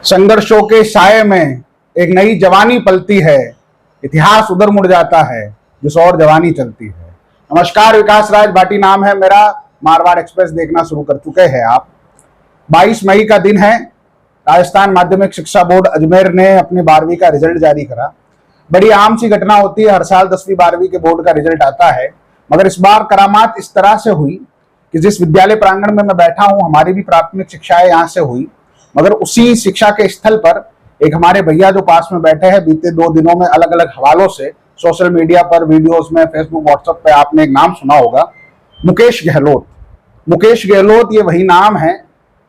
संघर्षों के साये में एक नई जवानी पलती है, इतिहास उधर मुड़ जाता है जिस और जवानी चलती है। नमस्कार, विकास राज भाटी नाम है मेरा। मारवाड़ एक्सप्रेस देखना शुरू कर चुके हैं आप। 22 मई का दिन है। राजस्थान माध्यमिक शिक्षा बोर्ड अजमेर ने अपनी 12वीं का रिजल्ट जारी करा। बड़ी आम सी घटना होती है, हर साल 10वीं 12वीं के बोर्ड का रिजल्ट आता है, मगर इस बार करामात इस तरह से हुई कि जिस विद्यालय प्रांगण में मैं बैठा हूं, हमारी भी प्राथमिक शिक्षाएं यहाँ से हुई, मगर उसी शिक्षा के स्थल पर एक हमारे भैया जो पास में बैठे हैं, बीते 2 दिनों में अलग अलग हवालों से सोशल मीडिया पर, वीडियोस में, फेसबुक, व्हाट्सएप पे आपने एक नाम सुना होगा, मुकेश गहलोत। मुकेश गहलोत ये वही नाम है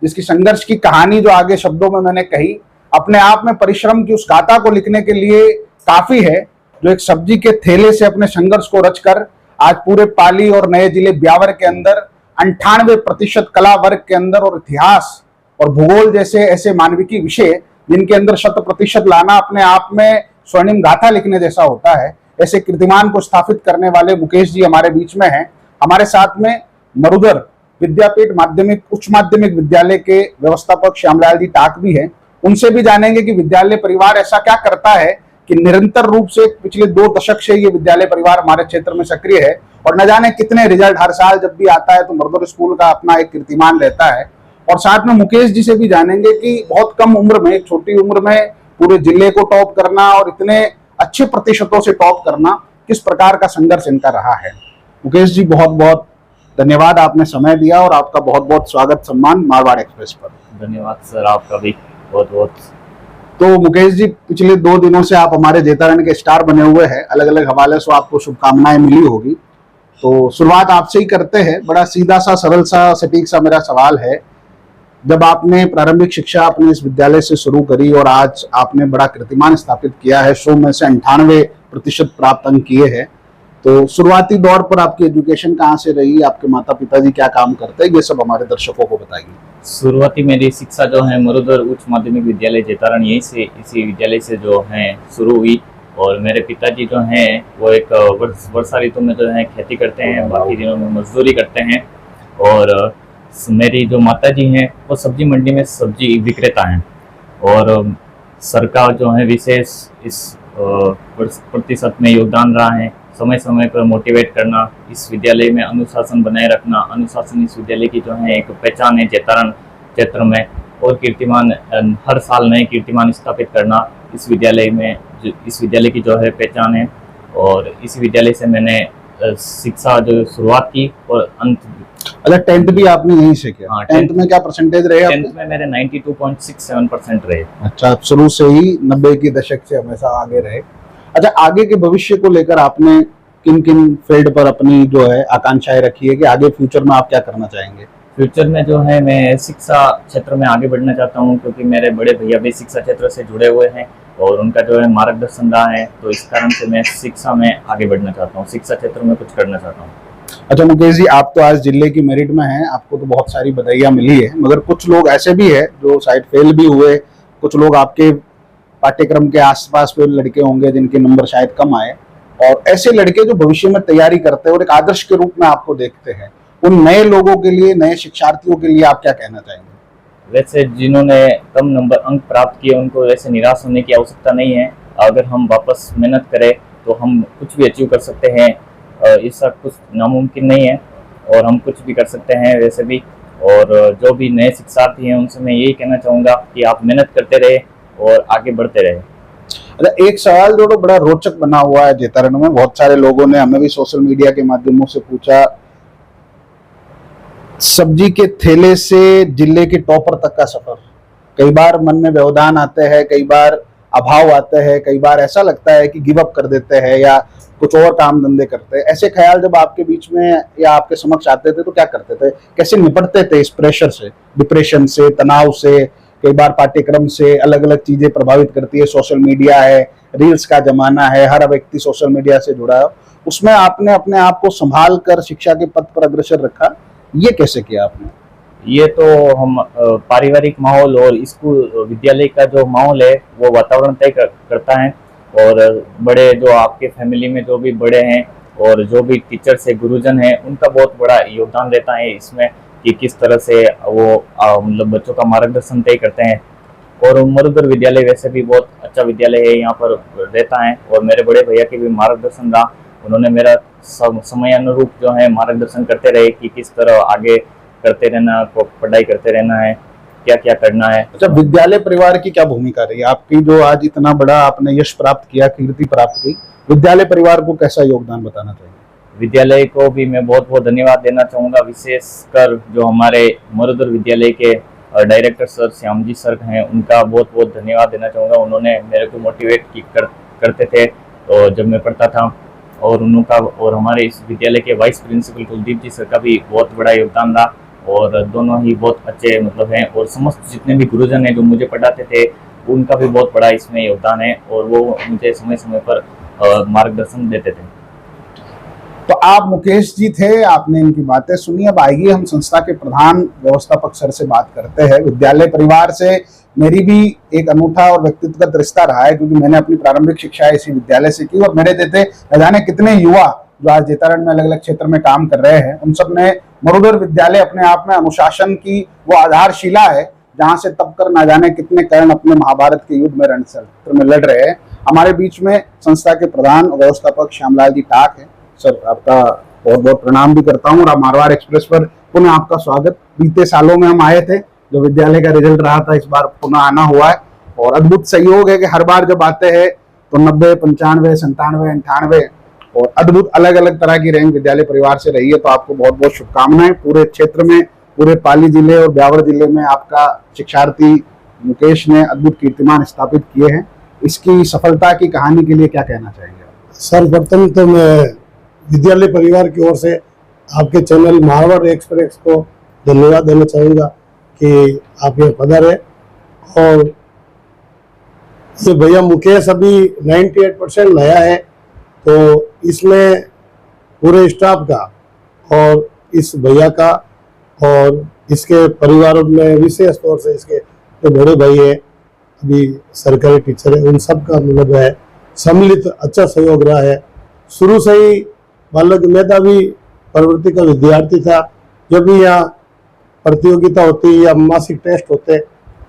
जिसकी संघर्ष की कहानी जो आगे शब्दों में मैंने कही, अपने आप में परिश्रम की उस गाथा को लिखने के लिए काफी है, जो एक सब्जी के थैले से अपने संघर्ष को रचकर आज पूरे पाली और नए जिले ब्यावर के अंदर 98% कला वर्ग के अंदर और इतिहास और भूगोल जैसे ऐसे मानविकी विषय जिनके अंदर 100% लाना अपने आप में स्वर्णिम गाथा लिखने जैसा होता है, ऐसे कीर्तिमान को स्थापित करने वाले मुकेश जी हमारे बीच में हैं। हमारे साथ में मरुधर विद्यापीठ माध्यमिक उच्च माध्यमिक विद्यालय के व्यवस्थापक श्यामलाल जी टाक भी हैं। उनसे भी जानेंगे कि विद्यालय परिवार ऐसा क्या करता है कि निरंतर रूप से पिछले 2 दशक से ये विद्यालय परिवार हमारे क्षेत्र में सक्रिय है, और न जाने कितने रिजल्ट हर साल जब भी आता है तो मरुधर स्कूल का अपना एक कीर्तिमान रहता है। और साथ में मुकेश जी से भी जानेंगे कि बहुत कम उम्र में, छोटी उम्र में पूरे जिले को टॉप करना और इतने अच्छे प्रतिशतों से टॉप करना, किस प्रकार का संघर्ष इनका रहा है। मुकेश जी, बहुत बहुत धन्यवाद, आपने समय दिया और आपका बहुत बहुत स्वागत सम्मान मारवाड़ एक्सप्रेस पर। धन्यवाद सर, आपका भी बहुत बहुत। तो मुकेश जी, पिछले 2 दिनों से आप हमारे जेतारण के स्टार बने हुए हैं, अलग अलग हवाले से आपको शुभकामनाएं मिली होगी। तो शुरुआत आपसे ही करते हैं। बड़ा सीधा सा, सरल सा, सटीक सा मेरा सवाल है, जब आपने प्रारंभिक शिक्षा अपने इस विद्यालय से शुरू करी और आज आपने बड़ा कीर्तिमान स्थापित किया है, 100 में से 98% प्राप्त अंक किए हैं, तो शुरुआती दौर पर आपकी एजुकेशन कहाँ से रही, आपके माता पिताजी क्या काम करते हैं, ये सब हमारे दर्शकों को बताइए। शुरुआती मेरी शिक्षा जो है मरुधर उच्च माध्यमिक विद्यालय जेतारण, यहीं से, इसी विद्यालय से जो है शुरू हुई। और मेरे पिताजी जो हैं वो एक वर्षा ऋतु में जो है खेती करते हैं, बाकी दिनों में मजदूरी करते हैं। और मेरी जो माता जी हैं वो सब्जी मंडी में सब्जी विक्रेता हैं। और सरकार जो है विशेष इस प्रतिशत में योगदान रहा है, समय समय पर मोटिवेट करना, इस विद्यालय में अनुशासन बनाए रखना। अनुशासन इस विद्यालय की जो है एक पहचान है जेतारण क्षेत्र में, और कीर्तिमान हर साल नए कीर्तिमान स्थापित करना इस विद्यालय में, इस विद्यालय की जो है पहचान है। और इस विद्यालय से मैंने शिक्षा जो शुरुआत की और अंत। अच्छा, 10th भी आपने यहीं से किया? हाँ, 10th में क्या परसेंटेज रहे? 10th में मेरे 92.67% रहे। अच्छा, आप शुरू से ही 90 के दशक से हमेशा आगे रहे। अच्छा, आगे के भविष्य को लेकर आपने किन किन फील्ड पर अपनी जो है आकांक्षाएं रखी है कि आगे फ्यूचर में आप क्या करना चाहेंगे? फ्यूचर में जो है मैं शिक्षा क्षेत्र में आगे बढ़ना चाहता हूं, क्योंकि मेरे बड़े भैया भी शिक्षा क्षेत्र से जुड़े हुए हैं और उनका जो है मार्गदर्शन रहा है, तो इस कारण से मैं शिक्षा में आगे बढ़ना चाहता हूं, शिक्षा क्षेत्र में कुछ करना चाहता हूं। अच्छा मुकेश जी, आप तो आज जिले की मेरिट में हैं, आपको तो बहुत सारी बधाइयाँ मिली है, मगर कुछ लोग ऐसे भी है जो शायद फेल भी हुए, कुछ लोग आपके पाठ्यक्रम के आसपास पे लड़के होंगे जिनके नंबर शायद कम आए, और ऐसे लड़के जो भविष्य में तैयारी करते हैं और एक आदर्श के रूप में आपको देखते हैं, उन नए लोगों के लिए, नए शिक्षार्थियों के लिए आप क्या कहना चाहेंगे? वैसे जिन्होंने कम नंबर अंक प्राप्त किए उनको वैसे निराश होने की आवश्यकता नहीं है। अगर हम वापस मेहनत करें तो हम कुछ भी अचीव कर सकते हैं, इसका कुछ नामुमकिन नहीं है और हम कुछ भी कर सकते हैं वैसे भी। और जो भी नए शिक्षार्थी हैं उनसे मैं यही कहना चाहूँगा कि आप मेहनत करते रहे और आगे बढ़ते रहे। अच्छा, एक सवाल जो तो बड़ा रोचक बना हुआ है जेतारण में, बहुत सारे लोगों ने, हमें भी सोशल मीडिया के माध्यमों से पूछा, सब्जी के थैले से जिले के टॉपर तक का सफर, कई बार मन में व्यवधान आते हैं, कई बार अभाव आते हैं, कई बार ऐसा लगता है कि गिव अप कर देते हैं या कुछ और काम धंधे करते हैं। ऐसे ख्याल जब आपके बीच में या आपके समक्ष आते थे तो क्या करते थे, कैसे निपटते थे इस प्रेशर से, डिप्रेशन से, तनाव से? कई बार पाठ्यक्रम से अलग अलग चीजें प्रभावित करती है, सोशल मीडिया है, रील्स का जमाना है, हर व्यक्ति सोशल मीडिया से जुड़ा है, उसमें आपने अपने आप को संभाल कर शिक्षा के पथ पर अग्रसर रखा, ये कैसे किया आपने? ये तो हम पारिवारिक माहौल और स्कूल विद्यालय का जो माहौल है वो वातावरण तय करता है। और बड़े जो आपके फैमिली में जो भी बड़े हैं और जो भी टीचर्स है, गुरुजन है, उनका बहुत बड़ा योगदान रहता है इसमें कि किस तरह से वो मतलब बच्चों का मार्गदर्शन तय करते हैं। और मरुधर विद्यालय वैसे भी बहुत अच्छा विद्यालय है, यहाँ पर रहता है। और मेरे बड़े भैया के भी मार्गदर्शन रहा, उन्होंने मेरा समय अनुरूप जो है मार्गदर्शन करते रहे कि किस तरह आगे करते रहना, पढ़ाई करते रहना है, क्या क्या करना है। अच्छा, विद्यालय परिवार की क्या भूमिका रही आपकी, जो आज इतना बड़ा आपने यश प्राप्त किया, कीर्ति प्राप्त की, विद्यालय परिवार को कैसा योगदान बताना चाहिए? विद्यालय को भी मैं बहुत बहुत धन्यवाद देना चाहूँगा, विशेषकर जो हमारे मरुधर विद्यालय के director sir Shyam ji sir हैं, उनका बहुत बहुत धन्यवाद देना चाहूँगा। उन्होंने मेरे को मोटिवेट करते थे तो जब मैं पढ़ता था, और उनका और हमारे इस विद्यालय के वाइस प्रिंसिपल कुलदीप जी सर का भी बहुत बड़ा योगदान रहा, और दोनों ही बहुत अच्छे मतलब हैं। और समस्त जितने भी गुरुजन हैं जो मुझे पढ़ाते थे, उनका भी बहुत बड़ा इसमें योगदान है, और वो मुझे समय समय पर मार्गदर्शन देते थे। तो आप मुकेश जी थे, आपने इनकी बातें सुनी। अब आइए हम संस्था के प्रधान व्यवस्थापक सर से बात करते हैं। विद्यालय परिवार से मेरी भी एक अनूठा और व्यक्तिगत रिश्ता रहा है, क्योंकि मैंने अपनी प्रारंभिक शिक्षा इसी विद्यालय से की, और मेरे जैसे न जाने कितने युवा जो आज जेतारण में अलग अलग क्षेत्र में काम कर रहे हैं, उन सब ने मरुधर विद्यालय अपने आप में अनुशासन की वो आधारशिला है, जहां से तब कर ना जाने कितने कर्ण अपने महाभारत के युद्ध में रणक्षेत्र में लड़ रहे हैं। हमारे बीच में संस्था के प्रधान व्यवस्थापक श्यामलाल जी टाक है। सर, आपका बहुत बहुत प्रणाम भी करता हूँ, और आप मारवाड़ एक्सप्रेस पर पुनः आपका स्वागत। बीते सालों में हम आए थे, जो विद्यालय का रिजल्ट रहा था, इस बार पुनः आना हुआ है, और अद्भुत सहयोग है कि हर बार जब आते हैं तो 90, 95, 97, 98 और अद्भुत अलग अलग तरह की रैंक विद्यालय परिवार से रही है। तो आपको बहुत बहुत शुभकामनाएं। पूरे क्षेत्र में, पूरे पाली जिले और ब्यावर जिले में आपका शिक्षार्थी मुकेश ने अद्भुत कीर्तिमान स्थापित किए हैं। इसकी सफलता की कहानी के लिए क्या कहना चाहेंगे? सर्वप्रथम तो मैं विद्यालय परिवार की ओर से आपके चैनल मारवाड़ एक्सप्रेस को धन्यवाद देना चाहूँगा कि आप ये पधारे। और ये भैया मुकेश अभी 98% नया है, तो इसमें पूरे स्टाफ का और इस भैया का और इसके परिवार में विशेष तौर से इसके जो बड़े भाई है, अभी सरकारी टीचर है, उन सब का मतलब है सम्मिलित अच्छा सहयोग रहा है। शुरू से ही बालक मेधावी प्रवृत्ति का विद्यार्थी था। जब भी यहाँ प्रतियोगिता होती या मासिक टेस्ट होते,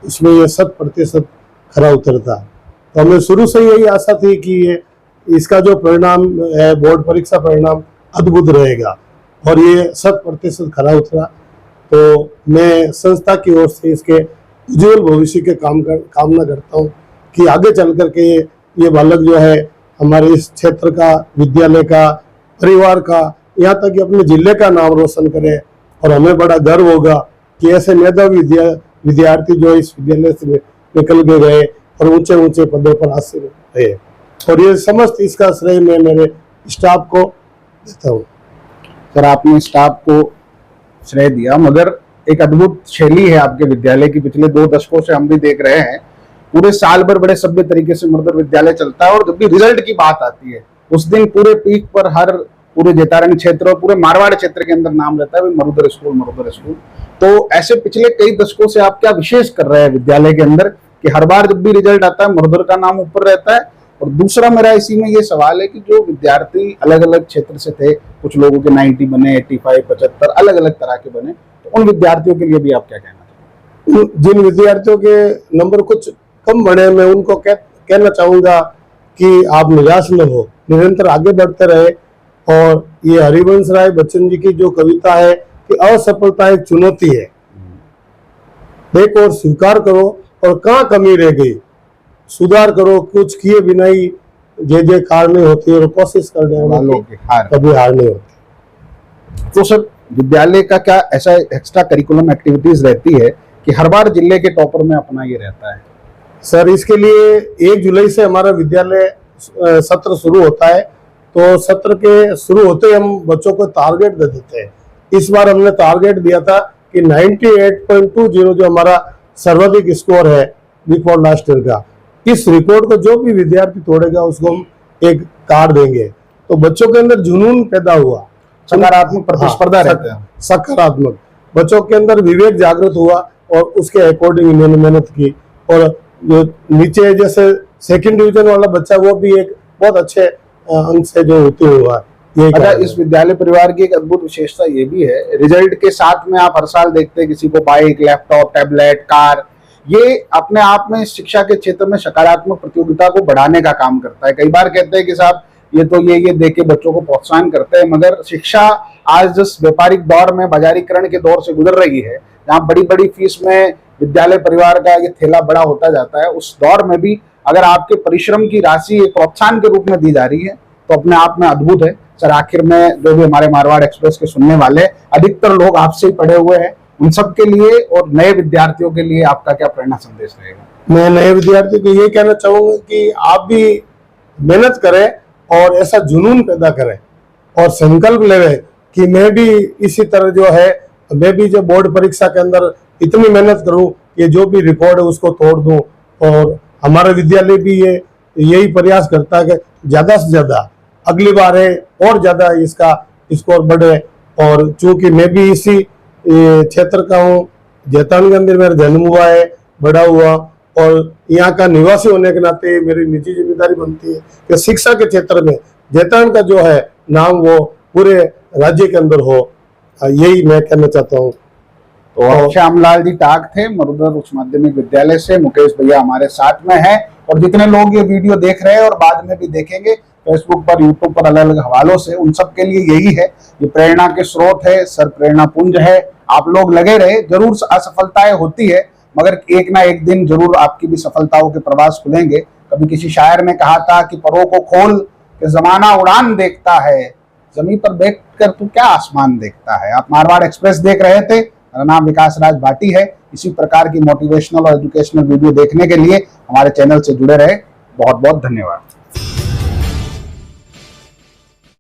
उसमें ये 100% खरा उतरता। तो हमें शुरू से यही आशा थी कि ये इसका जो परिणाम है, बोर्ड परीक्षा परिणाम अद्भुत रहेगा, और ये 100% खरा उतरा। तो मैं संस्था की ओर से इसके उज्जवल भविष्य के कामना करता हूँ कि आगे चल करके ये बालक जो है हमारे इस क्षेत्र का, विद्यालय का, परिवार का, यहाँ तक कि अपने जिले का नाम रोशन करे। और हमें बड़ा गर्व होगा कि ऐसे मेधावी विद्यार्थी जो इस विद्यालय से निकल के गए और ऊंचे ऊंचे पदों पर हासिल रहे। और ये समस्त इसका श्रेय मैं मेरे स्टाफ को देता हूँ। सर, आपने स्टाफ को श्रेय दिया, मगर एक अद्भुत शैली है आपके विद्यालय की। पिछले 2 दशकों से हम भी देख रहे हैं, पूरे साल भर बड़े सभ्य तरीके से मरुधर विद्यालय चलता है, और जब भी रिजल्ट की बात आती है उस दिन पूरे पीक पर हर पूरे जेतारण क्षेत्र और पूरे मारवाड़ क्षेत्र के अंदर नाम रहता है मरुधर स्कूल, मरुधर स्कूल। तो ऐसे पिछले कई दशकों से आप क्या विशेष कर रहे हैं विद्यालय के अंदर कि हर बार जब भी रिजल्ट आता है मरुधर का नाम ऊपर रहता है? और दूसरा मेरा इसी में ये सवाल है कि जो विद्यार्थी अलग अलग क्षेत्र से थे, कुछ लोगों के 90 बने, 85, 75 अलग अलग तरह के बने, तो उन विद्यार्थियों के लिए भी आप क्या कहना चाहेंगे? जिन विद्यार्थियों के नंबर कुछ कम बने, मैं उनको कहना चाहूँगा कि आप निराश न हो, निरंतर आगे बढ़ते रहे। और ये हरिवंश राय बच्चन जी की जो कविता है कि असफलता एक चुनौती है, देखो और स्वीकार करो, और कहाँ कमी रह गई सुधार करो, कुछ किए बिना ही जय कार नहीं होती, और कोशिश करने वालों की कभी हार नहीं होती। तो सर, विद्यालय का क्या ऐसा एक्स्ट्रा करिकुलम एक्टिविटीज रहती है कि हर बार जिले के टॉपर में अपना ये रहता है? सर, इसके लिए 1 जुलाई से हमारा विद्यालय सत्र शुरू होता है। तो सत्र के शुरू होते ही हम बच्चों को टारगेट दे देते हैं। इस बार हमने टारगेट दिया था कि 98.20 जो हमारा सर्वाधिक स्कोर है बिफोर लास्ट ईयर का, इस रिकॉर्ड को जो भी विद्यार्थी तोड़ेगा उसको हम एक कार्ड देंगे। तो बच्चों के अंदर जुनून पैदा हुआ, सकारात्मक प्रतिस्पर्धा रहता है, सकारात्मक बच्चों के अंदर विवेक जागृत हुआ, और उसके अकॉर्डिंग इन्होंने मेहनत की। और जो नीचे जैसे 2nd डिवीजन वाला बच्चा, वो भी एक बहुत अच्छे अंक से जो होते हुआ। अच्छा, इस विद्यालय परिवार की एक अद्भुत विशेषता ये भी है, रिजल्ट के साथ में आप हर साल देखते हैं किसी को बाइक, लैपटॉप, टैबलेट, कार, ये अपने आप में शिक्षा के क्षेत्र में सकारात्मक प्रतियोगिता को बढ़ाने का काम करता है। कई बार कहते हैं कि साहब ये तो ये दे के बच्चों को प्रोत्साहन करते हैं, मगर शिक्षा आज जिस व्यापारिक दौर में, बाजारीकरण के दौर से गुजर रही है, जहाँ बड़ी बड़ी फीस में विद्यालय परिवार का ये थैला बड़ा होता जाता है, उस दौर में भी अगर आपके परिश्रम की राशि एक प्रोत्साहन के रूप में दी जा रही है तो अपने आप में अद्भुत है। सर, आखिर में जो भी हमारे मारवाड़ एक्सप्रेस के सुनने वाले अधिकतर लोग आपसे ही पढ़े हुए हैं, उन सब के लिए और नए विद्यार्थियों के लिए आपका क्या प्रेरणा संदेश रहेगा? मैं नए विद्यार्थियों को ये कहना चाहूंगा कि आप भी मेहनत करें और ऐसा जुनून पैदा करें और संकल्प लेवे कि मैं भी इसी तरह जो है, मैं भी जो बोर्ड परीक्षा के अंदर इतनी मेहनत करूं कि जो भी रिकॉर्ड है उसको तोड़ दूं। और हमारा विद्यालय भी यही प्रयास करता है कि ज्यादा से ज्यादा अगली बार है और ज्यादा इसका स्कोर बढ़े। और चूंकि मैं भी इसी क्षेत्र का हूँ, जैतान के अंदर मेरा जन्म हुआ है, बड़ा हुआ, और यहाँ का निवासी होने के नाते मेरी निजी जिम्मेदारी बनती है कि शिक्षा के क्षेत्र में जैतान का जो है नाम वो पूरे राज्य के अंदर हो। यही मैं कहना चाहता हूँ। तो श्यामलाल जी टाक थे मरुधर उच्च माध्यमिक विद्यालय से। मुकेश भैया हमारे साथ में हैं, और जितने लोग ये वीडियो देख रहे हैं और बाद में भी देखेंगे फेसबुक पर, यूट्यूब पर अलग अलग हवालों से, उन सब के लिए यही है, ये प्रेरणा के स्रोत है, सर प्रेरणा पुंज है। आप लोग लगे रहे, जरूर असफलताएं होती है, मगर एक ना एक दिन जरूर आपकी भी सफलताओं के प्रवास खुलेंगे। कभी किसी शायर ने कहा था कि परों को खोल के जमाना उड़ान देखता है, जमीन पर बैठ कर तू क्या आसमान देखता है। आप मारवाड़ एक्सप्रेस देख रहे थे, मेरा नाम विकास राज भाटी है। इसी प्रकार की मोटिवेशनल और एजुकेशनल वीडियो देखने के लिए हमारे चैनल से जुड़े रहे। बहुत बहुत धन्यवाद।